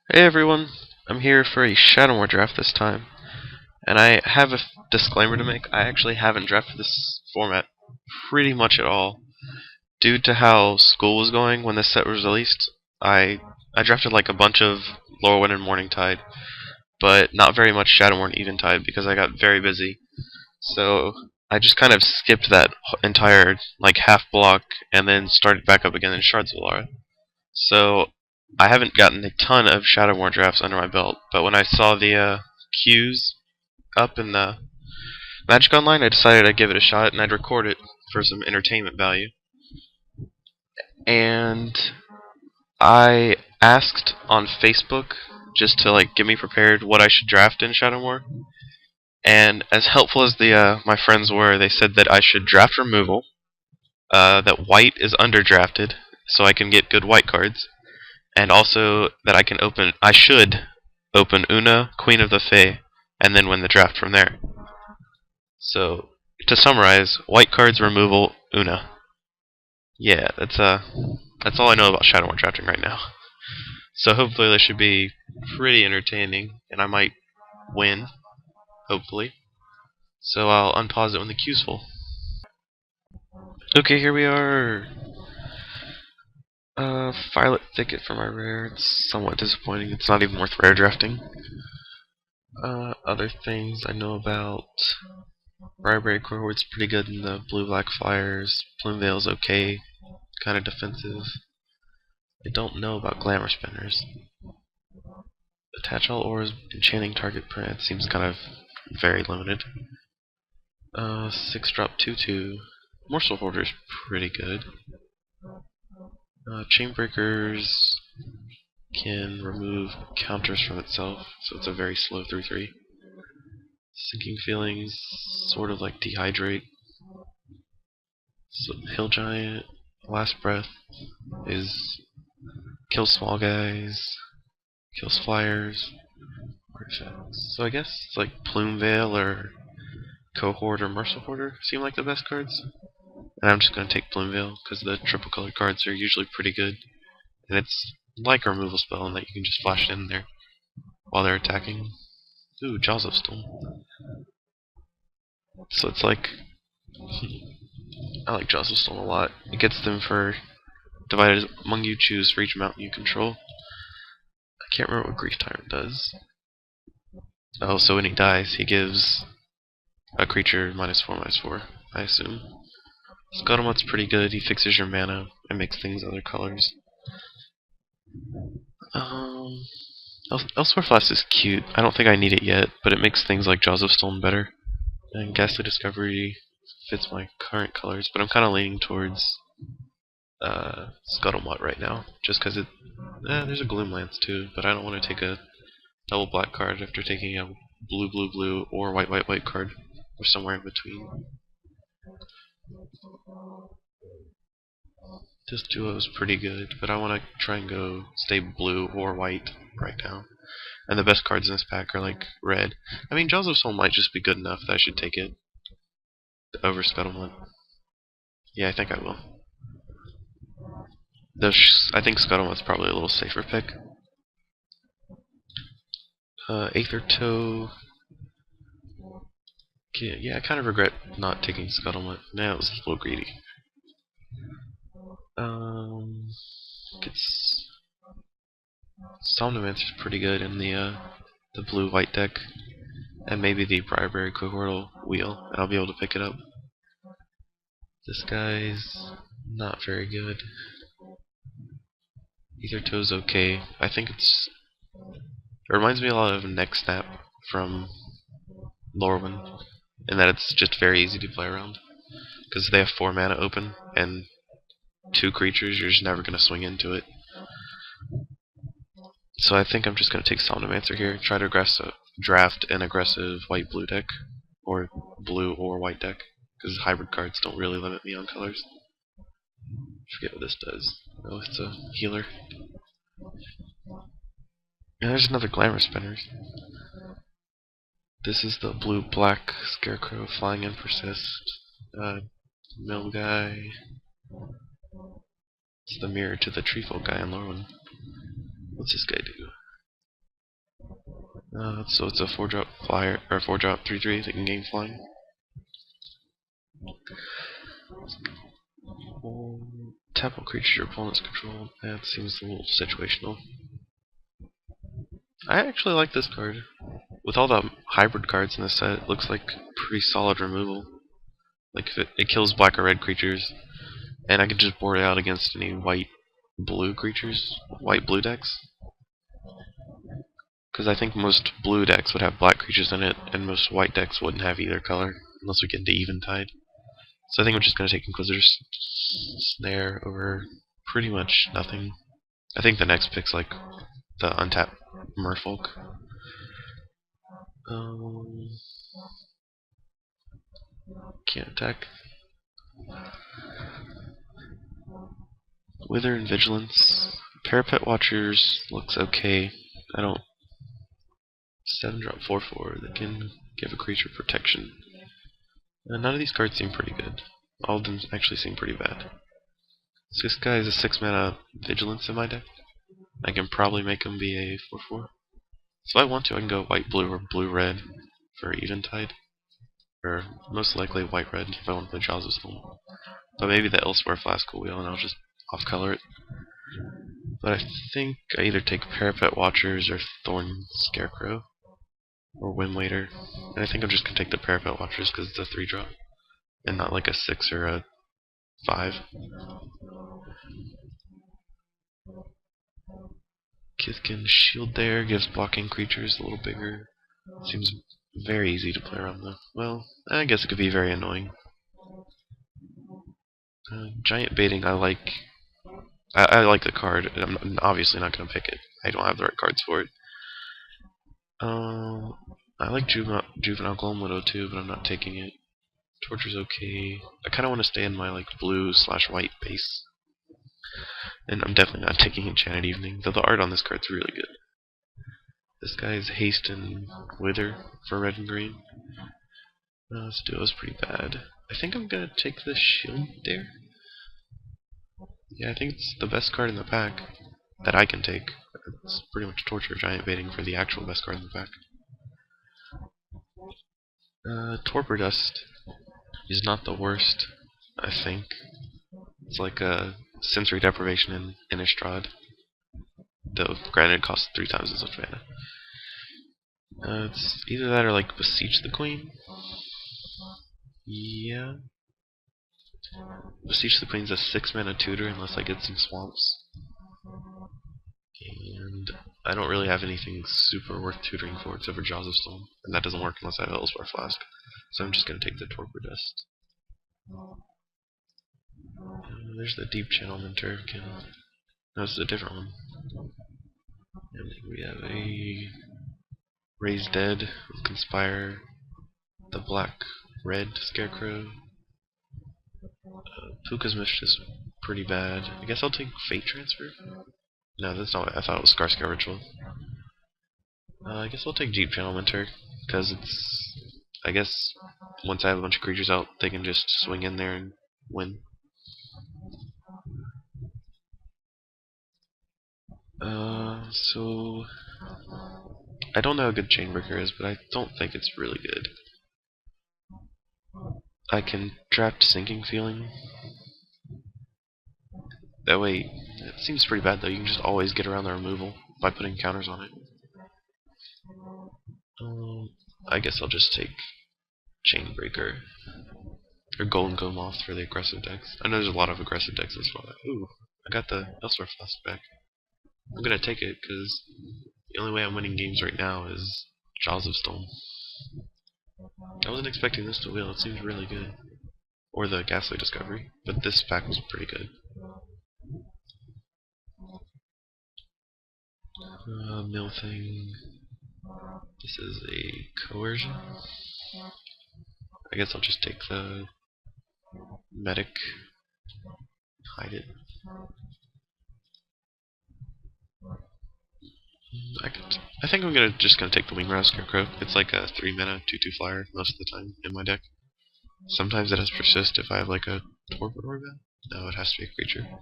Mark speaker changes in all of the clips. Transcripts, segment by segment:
Speaker 1: Hey everyone, I'm here for a Shadowmoor draft this time, and I have a disclaimer to make. I actually haven't drafted this format pretty much at all. Due to how school was going when this set was released, I drafted like a bunch of Lorwyn and Morningtide, but not very much Shadowmoor and Eventide because I got very busy. So I just kind of skipped that entire like half block and then started back up again in Shards of Alara. So I haven't gotten a ton of Shadowmoor drafts under my belt, but when I saw the queues up in the Magic Online, I decided I'd give it a shot and I'd record it for some entertainment value. And I asked on Facebook just to like get me prepared what I should draft in Shadowmoor. And as helpful as the my friends were, they said that I should draft removal, that white is underdrafted, so I can get good white cards, and also that I should open Una, Queen of the Fae, and then win the draft from there. So, to summarize, white cards removal, Una. Yeah, that's all I know about Shadowmoor drafting right now. So hopefully this should be pretty entertaining, and I might win, hopefully. So I'll unpause it when the queue's full. Okay, here we are. Violet Thicket for my rare. It's somewhat disappointing. It's not even worth rare drafting. Other things I know about. Bribery Cohort's pretty good in the blue-black flyers. Plumeveil's okay, kind of defensive. I don't know about Glamour Spinners. Attach all ores, enchanting target print seems kind of very limited. 6-drop 2/2. Morsel Hoarder's pretty good. Chainbreakers can remove counters from itself, so it's a very slow 3/3. Sinking Feelings, sort of like Dehydrate. So Hill Giant, Last Breath is kills small guys, kills flyers, artifacts. So I guess it's like Plumeveil or Cohort or Merciful Hoarder seem like the best cards. And I'm just going to take Plumeveil because the triple colored cards are usually pretty good. And it's like a removal spell in that you can just flash it in there while they're attacking. Ooh, Jaws of Storm. So it's like I like Jaws of Storm a lot. It gets them for divided among you, choose for each mountain you control. I can't remember what Grief Tyrant does. Oh, so when he dies, he gives a creature -4/-4, I assume. Scuttlemutt's pretty good. He fixes your mana and makes things other colors. Elsewhere Flask is cute. I don't think I need it yet, but it makes things like Jaws of Stone better. And Ghastly Discovery fits my current colors, but I'm kind of leaning towards Scuttlemutt right now, just because there's a Gloomlance too, but I don't want to take a double black card after taking a blue blue blue or white white white card, or somewhere in between. This duo is pretty good, but I want to try and stay blue or white right now. And the best cards in this pack are like red. I mean, Jaws of Soul might just be good enough that I should take it over Scuttlemutt. Yeah, I think I will. I think Scuttlemutt's probably a little safer pick. Aether Toe. Yeah, I kind of regret not taking Scuttlemutt. Nah, it was a little greedy. Gets Somnomancer's pretty good in the blue-white deck, and maybe the Briarberry Cohortal wheel, and I'll be able to pick it up. This guy's not very good. Ether Toe's okay. I think it reminds me a lot of Neck Snap from Lorwyn, in that it's just very easy to play around. Because they have 4 mana open, and 2 creatures, you're just never going to swing into it. So I think I'm just going to take Somnomancer here, try to draft an aggressive white-blue deck, or blue or white deck, because hybrid cards don't really limit me on colors. Forget what this does. Oh, it's a healer. And there's another Glamour Spinners. This is the blue-black Scarecrow flying in Persist. Mill guy. It's the mirror to the Treefolk guy in Lorwyn. What's this guy do? So it's a 4-drop flyer, or 4-drop 3/3 that can gain flying. Tap all creatures your opponents control. That seems a little situational. I actually like this card. With all the hybrid cards in this set, it looks like pretty solid removal. Like if it kills black or red creatures, and I can just board it out against any white-blue creatures, white-blue decks. Because I think most blue decks would have black creatures in it, and most white decks wouldn't have either color, unless we get into Eventide. So I think I'm just going to take Inquisitor's Snare over pretty much nothing. I think the next pick's like the untapped Merfolk. Can't attack. Wither and Vigilance. Parapet Watchers looks okay. I don't. 7-drop 4/4 that can give a creature protection. None of these cards seem pretty good. All of them actually seem pretty bad. So this guy is a 6-mana Vigilance in my deck. I can probably make him be a 4/4. So if I want to, I can go white-blue or blue-red for Eventide. Or most likely white-red if I want to play Jaws of Storm. But maybe the Elsewhere Flask Wheel and I'll just off-color it. But I think I either take Parapet Watchers or Thorn Scarecrow. Or Wind Waiter. And I think I'm just going to take the Parapet Watchers because it's a 3-drop. And not like a 6 or a 5. Kithkin Shield there gives blocking creatures a little bigger. Seems very easy to play around though. Well, I guess it could be very annoying. Giant Baiting I like. I like the card. I'm obviously not going to pick it. I don't have the right cards for it. I like Juvenile Gloam Widow too, but I'm not taking it. Torture's okay. I kind of want to stay in my like blue/white base. And I'm definitely not taking Enchanted Evening, though the art on this card's really good. This guy's Haste and Wither for red and green. This duo's pretty bad. I think I'm gonna take the Shield there. Yeah, I think it's the best card in the pack that I can take. It's pretty much Torture Giant Baiting for the actual best card in the pack. Torpor Dust is not the worst, I think. It's like a sensory deprivation in Innistrad. Though, granted, it costs 3 times as much mana. It's either that or like Beseech the Queen. Yeah. Beseech the Queen's a 6-mana tutor unless I get some swamps. And I don't really have anything super worth tutoring for except for Jaws of Storm. And that doesn't work unless I have Elsewhere Flask. So I'm just going to take the Torpor Dust. There's the Deep Channel Mentor. No, this is a different one. And we have a Raise Dead with Conspire, the black-red Scarecrow. Puka's Mistress, pretty bad. I guess I'll take Fate Transfer? No, that's not what I thought it was Skarsgård Ritual. I guess I'll take Deep Channel Mentor, because it's... I guess once I have a bunch of creatures out, they can just swing in there and win. So... I don't know how good Chainbreaker is, but I don't think it's really good. I can draft Sinking Feeling. That way, it seems pretty bad though, you can just always get around the removal by putting counters on it. I guess I'll just take Chainbreaker. Or Golden Go Moth for the aggressive decks. I know there's a lot of aggressive decks as well. Ooh, I got the Elsewhere Flask back. I'm gonna take it because the only way I'm winning games right now is Jaws of Storm. I wasn't expecting this to wheel, it seems really good. Or the Ghastly Discovery, but this pack was pretty good. Mill Thing. This is a Coercion. I guess I'll just take the Medic. Hide it. I think I'm just gonna take the Wingwrath Scarecrow. It's like a 3-mana 2/2 flyer most of the time in my deck. Sometimes it has Persist if I have like a Torpor Orbit. No, it has to be a creature.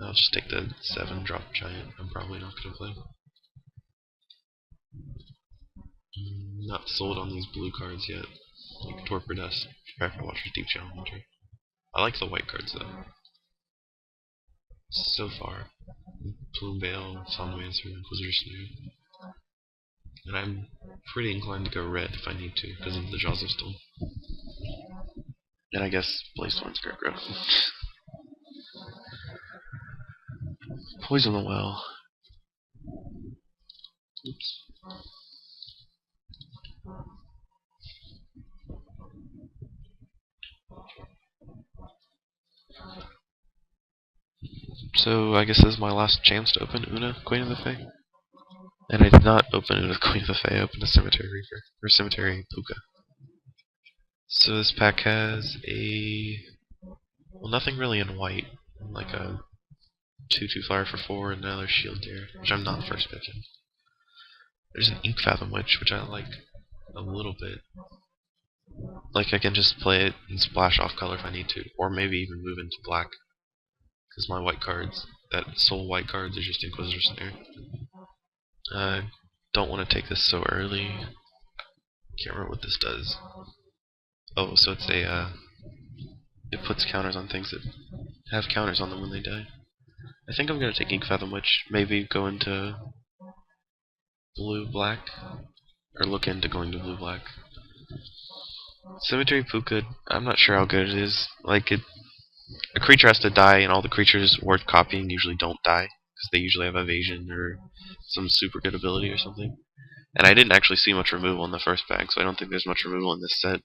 Speaker 1: I'll just take the 7-drop Giant. I'm probably not gonna play. not sold on these blue cards yet, like Torpidus, Watcher's Deep Challenger. I like the white cards though. So far, Plume Veil, Somnomancer, Inquisitor Snare, and I'm pretty inclined to go red if I need to because of the Jaws of Stone. And I guess Blaze-Thorn Scarecrow. Poison the Well. Oops. So I guess this is my last chance to open Una, Queen of the Fae. And I did not open Una, Queen of the Fae. I opened a Cemetery Reaver, or Cemetery Puka. So this pack has well, nothing really in white, like a 2/2 flyer for 4 and another Shield Deer, which I'm not first picking. There's an Ink Fathom Witch, which I like a little bit. Like I can just play it and splash off color if I need to, or maybe even move into black. Because my white cards, that soul white cards, are just Inquisitor Snare. I don't want to take this so early. Can't remember what this does. Oh, so it's it puts counters on things that have counters on them when they die. I think I'm gonna take Ink Fathom Witch, maybe go into blue-black, or look into going to blue-black. Cemetery Puka, I'm not sure how good it is. Like, a creature has to die, and all the creatures worth copying usually don't die, because they usually have evasion or some super good ability or something. And I didn't actually see much removal in the first pack, so I don't think there's much removal in this set.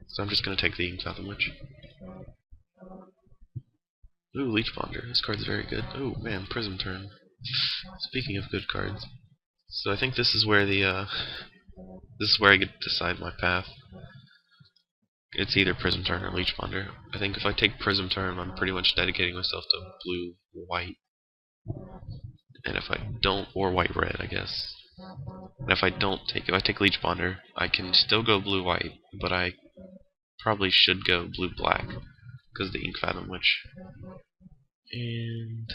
Speaker 1: So I'm just gonna take the Ink Fathom Witch. Ooh, Leech Ponder. This card's very good. Oh man, Prism Turn. Speaking of good cards, so I think this is where this is where I get to decide my path. It's either Prism Turn or Leech Ponder. I think if I take Prism Turn, I'm pretty much dedicating myself to blue-white. And if I don't, or white-red, I guess. And if I take Leech Ponder, I can still go blue-white, but I probably should go blue-black because of the Ink Fathom Witch. And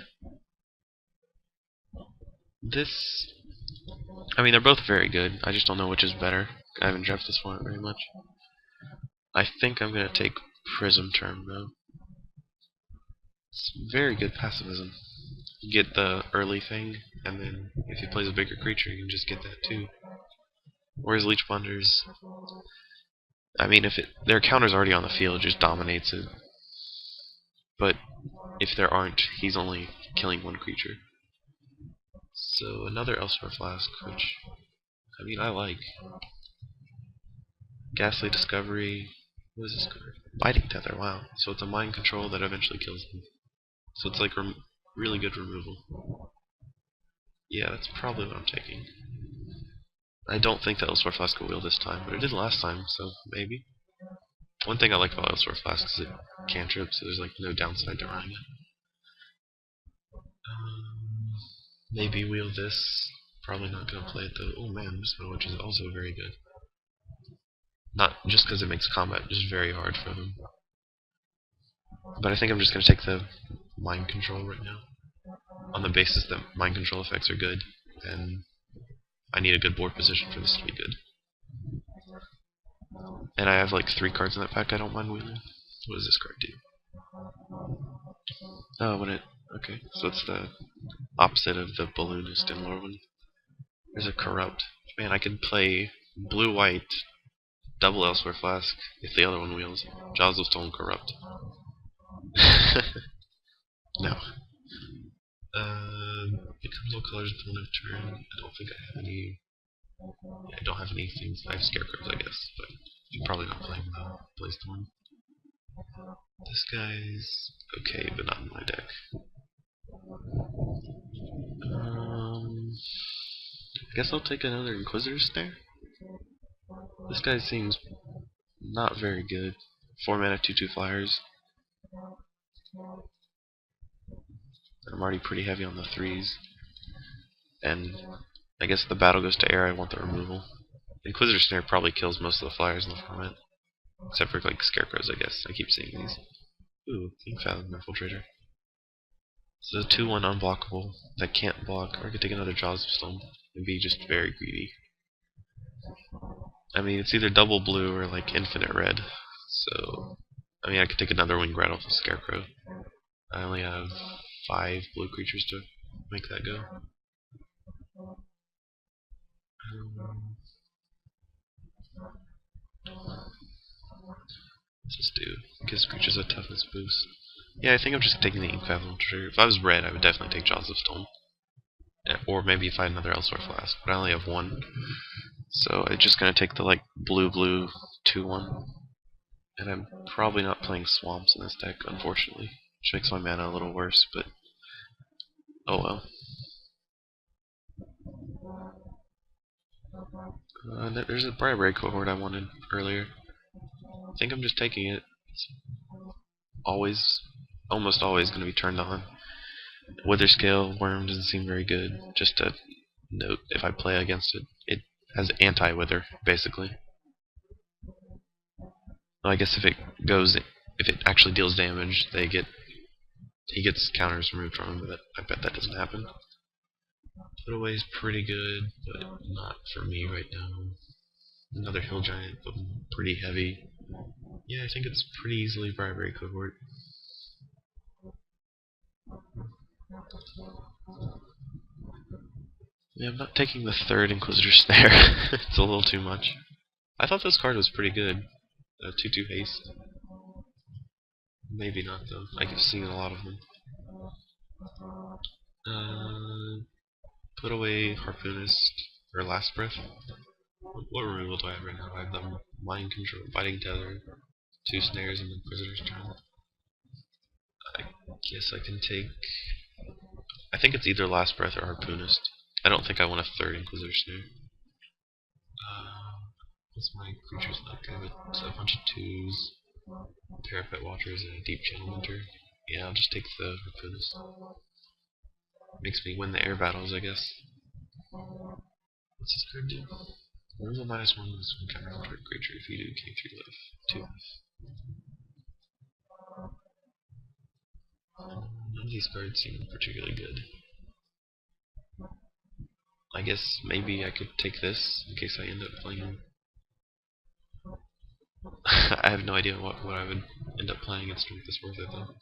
Speaker 1: this, I mean, they're both very good. I just don't know which is better. I haven't drafted this format very much. I think I'm gonna take Prism Turn though. It's very good pacifism. You get the early thing, and then if he plays a bigger creature, you can just get that too. Whereas Leech Ponder's, I mean, if their counter's already on the field, it just dominates it. But if there aren't, he's only killing one creature. So another Elsewhere Flask, which, I mean, I like. Ghastly Discovery. What is this card? Biting Tether, wow. So it's a mind control that eventually kills him. So it's like really good removal. Yeah, that's probably what I'm taking. I don't think that Elsewhere Flask will wheel this time, but it did last time, so maybe. One thing I like about Elsewhere Flask is it cantrips, so there's like no downside to running it. Maybe wheel this. Probably not gonna play it though. Oh man, Mistman Witch is also very good. Not just because it makes combat just very hard for them. But I think I'm just gonna take the mind control right now. On the basis that mind control effects are good, and I need a good board position for this to be good. And I have like 3 cards in that pack I don't mind wheeling. What does this card do? Oh, okay, so it's the opposite of the Balloonist in Lorwyn. There's a Corrupt. Man, I could play blue-white, double Elsewhere Flask, if the other one wheels. Jaws of Stone Corrupt. No. Becomes all colors at the end of turn. I don't think I have any. Yeah, I don't have any things. I have Scarecrows, I guess, but you're probably not playing the Blaze-Thorn. This guy's okay, but not in my deck. I guess I'll take another Inquisitor Snare. This guy seems not very good. 4 mana, 2/2 flyers. I'm already pretty heavy on the 3s. And I guess if the battle goes to air, I want the removal. Inquisitor Snare probably kills most of the flyers in the format. Except for like Scarecrows, I guess. I keep seeing these. Ooh, Ink Fathom Infiltrator. So 2/1 unblockable that can't block, or I could take another Jaws of Stone and be just very greedy. I mean, it's either double blue or like infinite red. So, I mean, I could take another wing rat off the Scarecrow. I only have 5 blue creatures to make that go. Let's just do. Gives creatures a toughness boost. Yeah, I think I'm just taking the Ink Fathom. If I was red, I would definitely take Jaws of Stone. Or maybe if I had another Elsewhere Flask. But I only have 1. So I'm just gonna take the like blue 2/1. And I'm probably not playing Swamps in this deck, unfortunately. Which makes my mana a little worse, but oh well. There's a Bribery Cohort I wanted earlier. I think I'm just taking it. It's almost always going to be turned on. Wither Scale Worm doesn't seem very good. Just a note, if I play against it, it has anti-wither, basically. Well, I guess if it actually deals damage, he gets counters removed from him, but I bet that doesn't happen. Put away is pretty good, but not for me right now. Another Hill Giant, but pretty heavy. Yeah, I think it's pretty easily Bribery Cohort. Yeah, I'm not taking the 3rd Inquisitor Snare. It's a little too much. I thought this card was pretty good. 2/2 haste. Maybe not though. I keep seeing a lot of them. Put away Harpoonist or Last Breath. What removal do I have right now? I have the Mind Control, Biting Tether, 2 Snares, and Inquisitor's Charm. I guess I can take. I think it's either Last Breath or Harpoonist. I don't think I want a 3rd Inquisitor Snare. What's my creatures like? I have a bunch of 2s, Parapet Watchers, and a Deep Channel Winter. Yeah, I'll just take the Harpoonist. Makes me win the air battles, I guess. What's this card do? Removal -1 this one counter target creature if you do gain 3 life. 2 life. None of these cards seem particularly good. I guess maybe I could take this in case I end up playing. I have no idea what I would end up playing against to make this worth it though.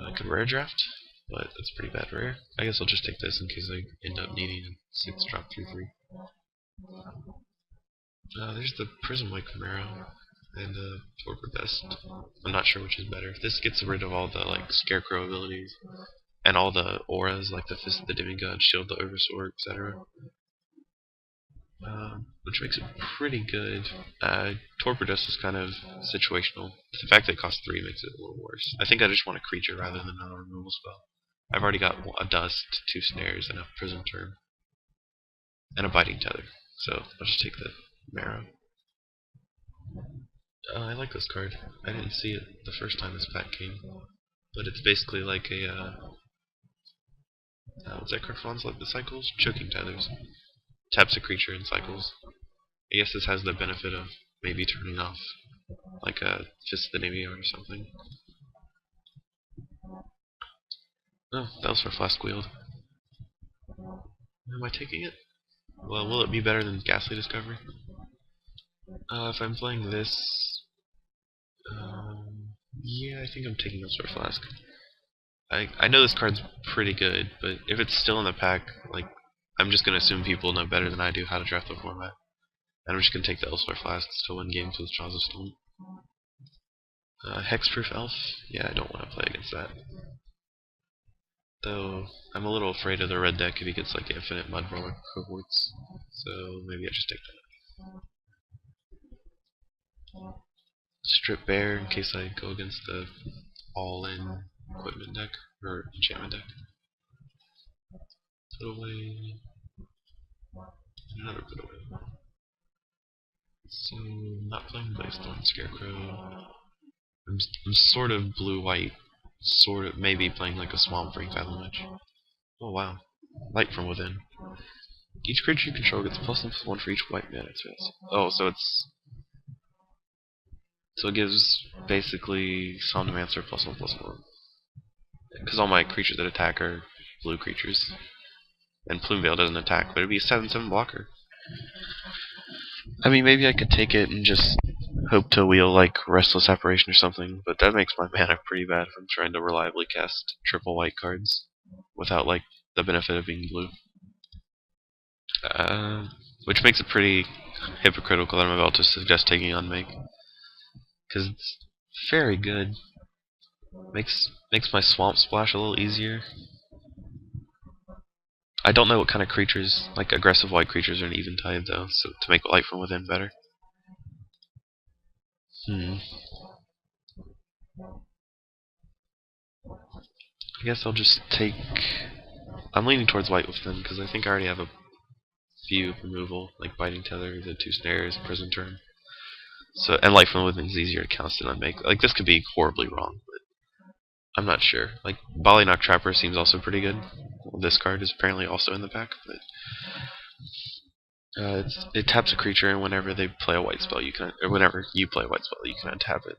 Speaker 1: I could rare draft, but that's pretty bad rare. I guess I'll just take this in case I end up needing a 6 drop 3/3. There's the Prism-White Camaro and Torpor Best. I'm not sure which is better. If this gets rid of all the like Scarecrow abilities and all the auras like the Fist of the Demigod, Shield the Oversoar, etc. Which makes it pretty good. Torpor Dust is kind of situational. The fact that it costs 3 makes it a little worse. I think I just want a creature rather than another removal spell. I've already got a Dust, 2 Snares, and a Prism Turn. And a Biting Tether. So I'll just take the Marrow. I like this card. I didn't see it the first time this pack came. But it's basically like a, what's that card for? Like the cycles? Choking Tethers. Taps a creature in cycles. I guess this has the benefit of maybe turning off like a Fist of the Demigod or something. Oh, that was for Flask Wield. Am I taking it? Well, will it be better than Ghastly Discovery? If I'm playing this, yeah, I think I'm taking Elsewhere Flask. I know this card's pretty good, but if it's still in the pack, like, I'm just gonna assume people know better than I do how to draft the format. And I'm just gonna take the Elsewhere Flasks to win games with Jaws of Stone. Hexproof Elf? Yeah, I don't want to play against that. Though, I'm a little afraid of the red deck if he gets like infinite Mudroller cohorts. So maybe I just take that. Strip Bear in case I go against the all-in equipment deck, or enchantment deck. Put away. Another put away. So, not playing Bladestorm Scarecrow. I'm sort of blue-white, sort of maybe playing like a Swamp for Fathom Edge. Oh wow. Light from Within. Each creature you control gets +1/+1 for each white mana it has. Oh, so it gives basically Somnomancer +1/+1. Because all my creatures that attack are blue creatures. And Plumeveil doesn't attack, but it'd be a 7/7 blocker. I mean, maybe I could take it and just hope to wheel like Restless Apparition or something, but that makes my mana pretty bad if I'm trying to reliably cast triple white cards without like the benefit of being blue. Which makes it pretty hypocritical that I'm about to suggest taking on Make, because it's very good. Makes my Swamp Splash a little easier. I don't know what kind of creatures, like aggressive white creatures, are an Eventide though, so to make Light from Within better. I guess I'll just take. I'm leaning towards white with them because I think I already have a few removal, like Biting Tether, the 2 snares, Prison Turn. So and Light from Within is easier to cast than Make. Like this could be horribly wrong, but I'm not sure. Like Knock Trapper seems also pretty good. Well, this card is apparently also in the pack, but it taps a creature, and whenever they play a white spell, you can, or whenever you play a white spell, you can untap it.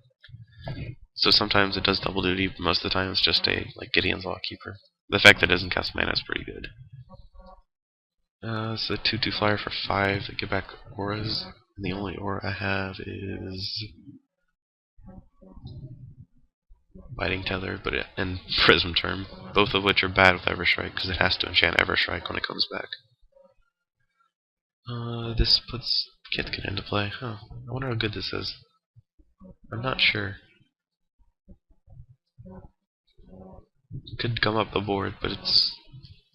Speaker 1: So sometimes it does double duty, but most of the time it's just a like Gideon's Lockkeeper. The fact that it doesn't cast mana is pretty good. So 2/2 flyer for 5 to get back auras. And the only aura I have is Biting Tether, and Prism Term, both of which are bad with Everstrike because it has to enchant Everstrike when it comes back. This puts Kitkin into play. Huh. I wonder how good this is. I'm not sure. It could come up the board, but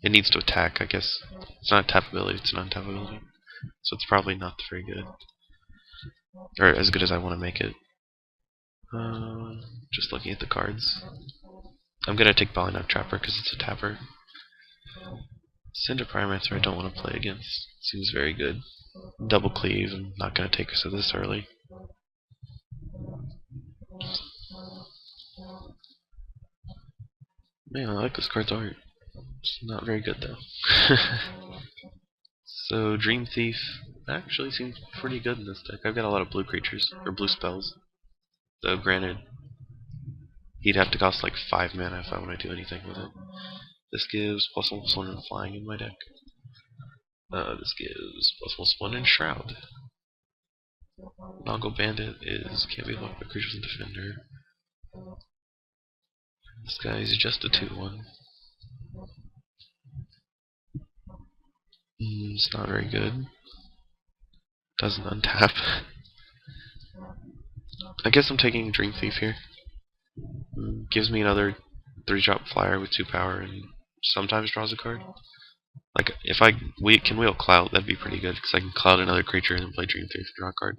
Speaker 1: it needs to attack, I guess. It's not a tap ability, it's an untap ability. So it's probably not very good. Or as good as I want to make it. Just looking at the cards. I'm gonna take Knock Trapper because it's a tapper. Cinder Pyromancer I don't want to play against. Seems very good. Double Cleave, I'm not gonna take us this early. Man, I like this card's art. It's not very good though. So Dream Thief actually seems pretty good in this deck. I've got a lot of blue creatures, or blue spells. Though granted, he'd have to cost like 5 mana if I want to do anything with it. This gives +1/+1 and flying in my deck. This gives +1/+1 and Shroud. Noggle Bandit can't be blocked by creatures and defender. This guy is just a 2/1. It's not very good. Doesn't untap. I guess I'm taking Dream Thief here. Gives me another 3-drop flyer with 2 power and sometimes draws a card. Like, if I can wheel Cloud, that'd be pretty good, because I can Cloud another creature and then play Dream Thief and draw a card.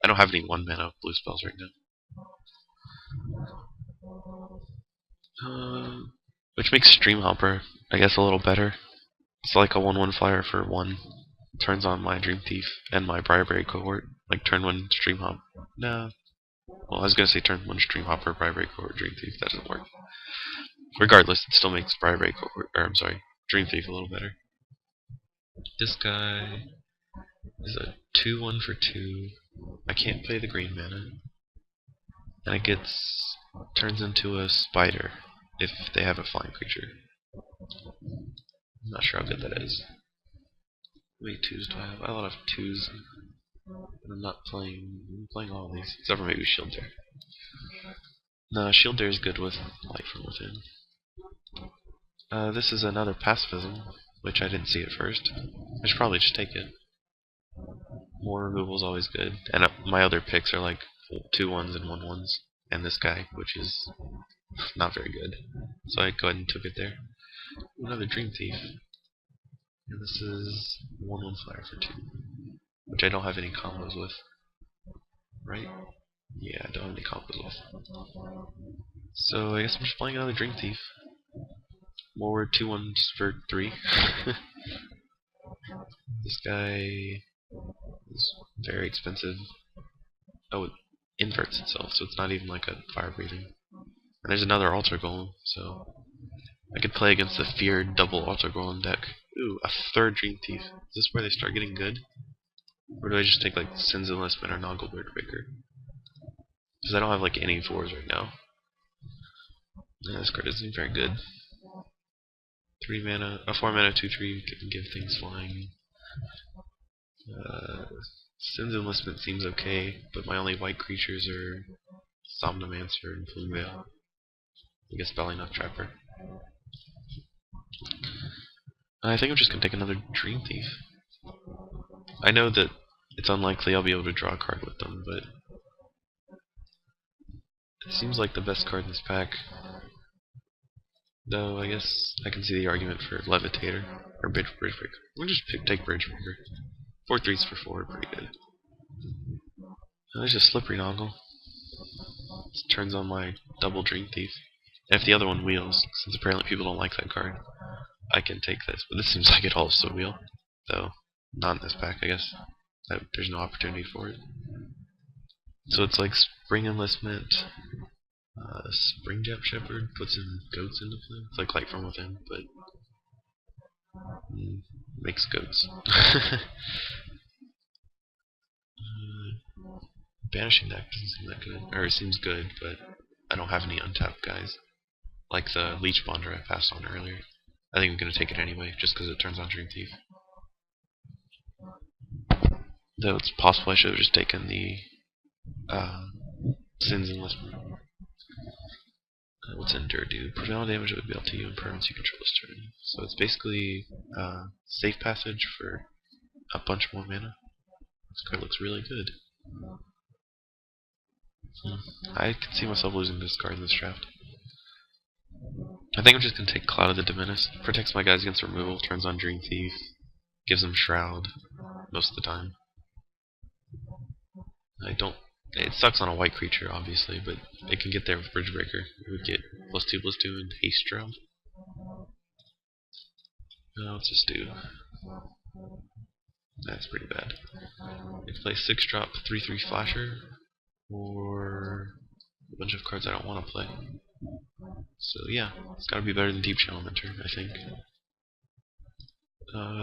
Speaker 1: I don't have any 1 mana blue spells right now. Which makes Stream Hopper, I guess, a little better. It's like a 1/1 flyer for 1. Turns on my Dream Thief and my Briarberry Cohort. Like turn 1 Stream Hop. No. Well, I was gonna say turn 1 Stream Hopper, Briarberry Cohort, Dream Thief. That doesn't work. Regardless, it still makes Briarberry Cohort, or I'm sorry, Dream Thief a little better. This guy is a 2/1 for 2. I can't play the green mana. And it turns into a spider if they have a flying creature. I'm not sure how good that is. How many 2s do I have? I have a lot of 2s. And I'm playing all of these, except for maybe Shield Dare. No, Shield Dare is good with Light from Within. This is another Pacifism, which I didn't see at first. I should probably just take it. More removal is always good. And my other picks are like 2/1s and 1/1s. And this guy, which is not very good. So I go ahead and took it there. Another Dream Thief. And this is 1/1 flyer for 2. Which I don't have any combos with. Right? Yeah, I don't have any combos with. So I guess I'm just playing another Dream Thief. More 2/1s for 3. This guy is very expensive. Oh, it inverts itself, so it's not even like a fire breathing. And there's another Altar Golem, so I could play against the feared double Altar Golem deck. Ooh, a 3rd Dream Thief. Is this where they start getting good? Or do I just take like Sin's Enlistment or Noggle Breaker? Because I don't have like any 4s right now. Yeah, this card isn't very good. 3 mana, a 4 mana 2/3 can give things flying. Sin's Enlistment seems okay, but my only white creatures are Somnomancer and Plumeveil. I guess Belly Trapper. I think I'm just gonna take another Dream Thief. I know that it's unlikely I'll be able to draw a card with them, but it seems like the best card in this pack. Though I guess I can see the argument for Levitator or Bridgebreaker. We'll just take Bridgebreaker. 4 3s for 4, pretty good. There's a Slippery Noggle. This turns on my double Dream Thief. And if the other one wheels, since apparently people don't like that card, I can take this. But this seems like it also wheel, though not in this pack. I guess there's no opportunity for it. So it's like Spring Enlistment. Spring Depth Shepherd puts in goats into play. It's like Light from Within, but makes goats. Banishing deck doesn't seem that good. Or it seems good, but I don't have any untapped guys. Like the Leech Bonder I passed on earlier. I think I'm going to take it anyway, just because it turns on Dream Thief. Though it's possible I should have just taken the Sin's Enlistment. What's Endure do? Prevent all damage that would be dealt to you and permanents you control this turn. So it's basically safe passage for a bunch more mana. This card looks really good. I can see myself losing this card in this draft. I think I'm just going to take Cloud of the Dominus. Protects my guys against removal, turns on Dream Thief, gives them Shroud most of the time. It sucks on a white creature, obviously, but it can get there with Bridgebreaker. It would get +2/+2 and Haste Shroud. Let's just do. That's pretty bad. It plays 6-drop, 3/3 Flasher, or a bunch of cards I don't want to play. So yeah, it's got to be better than Deep Channel Mentor, I think.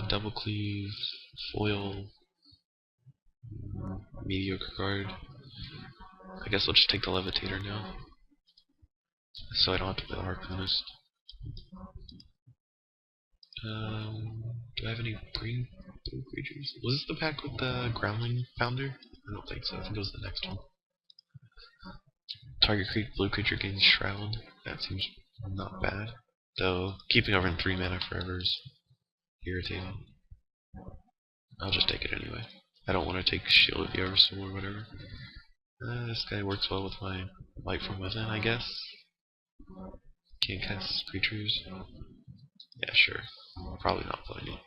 Speaker 1: Double Cleave, Foil, mediocre card. I guess I'll just take the Levitator now, so I don't have to play the Harpoonist. Do I have any green blue creatures? Was this the pack with the Groundling Founder? I don't think so. I think it was the next one. Target blue creature gains Shroud. That seems not bad. Though keeping over in 3 mana forever is irritating. I'll just take it anyway. I don't want to take Shield of the Oversoul or whatever. This guy works well with my Light from Within, I guess. Can't cast creatures. Yeah, sure. Probably not playing it.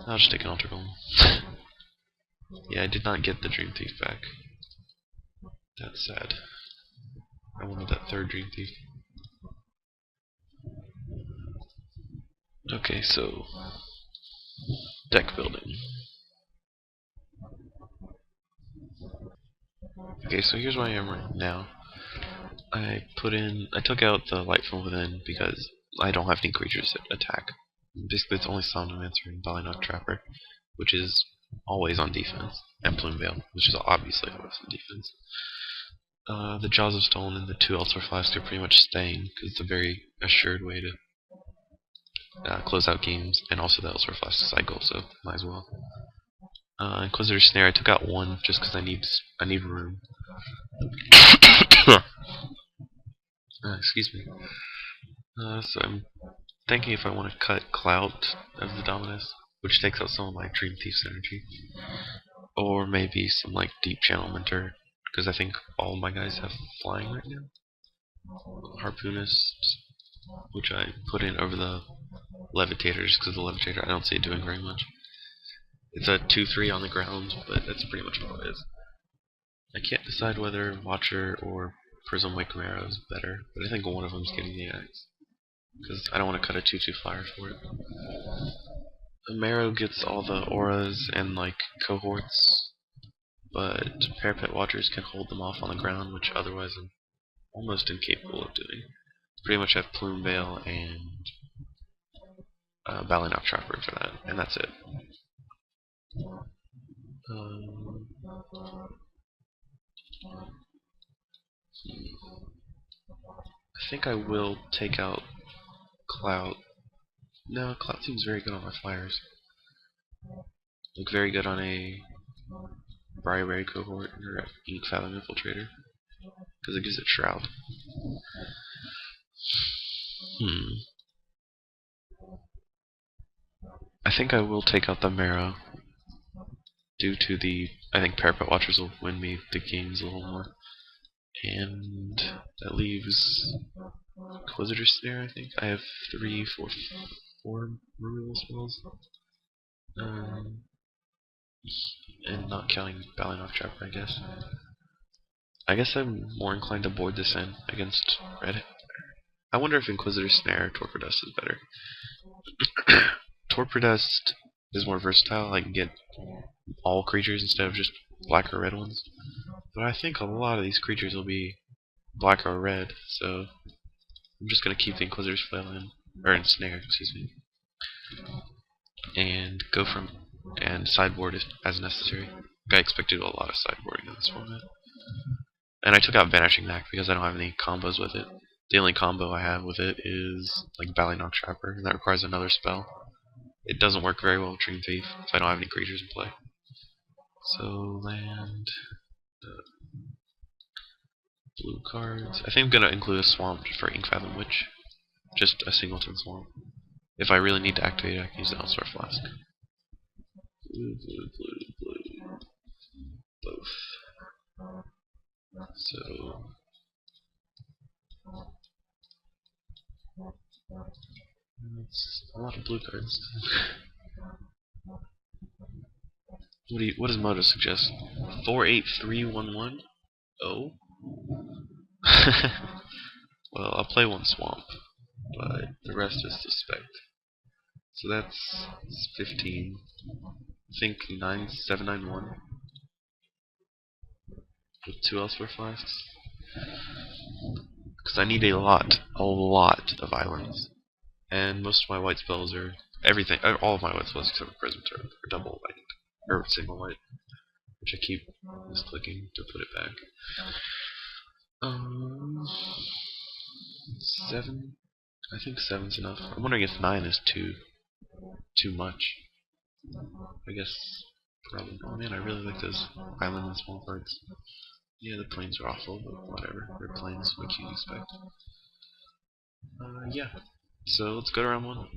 Speaker 1: I'll just take an Altar Golem. Yeah, I did not get the Dream Thief back. That's sad. I wanted that third Dream Thief. Okay, so deck building. Okay, so here's where I am right now. I took out the Light from Within because I don't have any creatures that attack. Basically, it's only Somnomancer and Belly Trapper, which is always on defense, and Plumeveil, which is obviously always on defense. The Jaws of Stone and the 2 Elsewhere Flasks are pretty much staying because it's a very assured way to close out games, and also the Elsewhere Flask cycle, so might as well. Inquisitor Snare, I took out 1 just because I need room. Excuse me. So I'm thinking if I want to cut Clout of the Dominus, which takes out some of my Dream Thief's energy, or maybe some like Deep Channel Mentor, because I think all of my guys have flying right now. Harpoonist, which I put in over the Levitator just because the Levitator I don't see it doing very much. It's a 2/3 on the ground, but that's pretty much all it is. I can't decide whether Watcher or Prism Wake Marrow is better, but I think one of them is getting the axe, because I don't want to cut a 2/2 flyer for it. The Marrow gets all the auras and like cohorts, but Parapet Watchers can hold them off on the ground, which otherwise I'm almost incapable of doing. Pretty much have Plumeveil and Belly Trapper for that, and that's it. I think I will take out Cloud. No, Cloud seems very good on my flyers. Look very good on a Briar cohort or Ink Fathom Infiltrator because it gives it Shroud. I think I will take out the Marrow due to I think Parapet Watchers will win me the games a little more. And that leaves Inquisitor Snare, I think. I have four removal spells. And not counting Balinoff Trapper, I guess. I guess I'm more inclined to board this in against Red. I wonder if Inquisitor Snare or Torpidust is better. Torpidust is more versatile. I can get all creatures instead of just black or red ones. But I think a lot of these creatures will be black or red, so I'm just going to keep the Inquisitor's Flail in, or in Snare, excuse me, and sideboard as necessary. I expect to do a lot of sideboarding in this format. And I took out Vanishing Knack because I don't have any combos with it. The only combo I have with it is like Balinoff Trapper, and that requires another spell. It doesn't work very well with Dream Thief if I don't have any creatures in play. So land blue cards. I think I'm gonna include a swamp for Ink Fathom Witch. Just a singleton swamp. If I really need to activate it, I can use the Elsewhere Flask. Blue, blue, blue, blue. Both. So that's a lot of blue cards. What does Moto suggest? 48311? Oh? Well, I'll play one swamp, but the rest is suspect. So that's 15. I think 9791 with 2 Elsewhere Flasks. Because I need a lot of islands. And most of my white spells are all of my white spells except for Prism Turret are double white, or single white, which I keep misclicking to put it back. 7. I think 7's enough. I'm wondering if 9 is too much. I guess probably. Oh man, I really like those island and small cards. Yeah, the planes are awful, but whatever. They're planes. What you expect? Yeah. So let's go to round 1.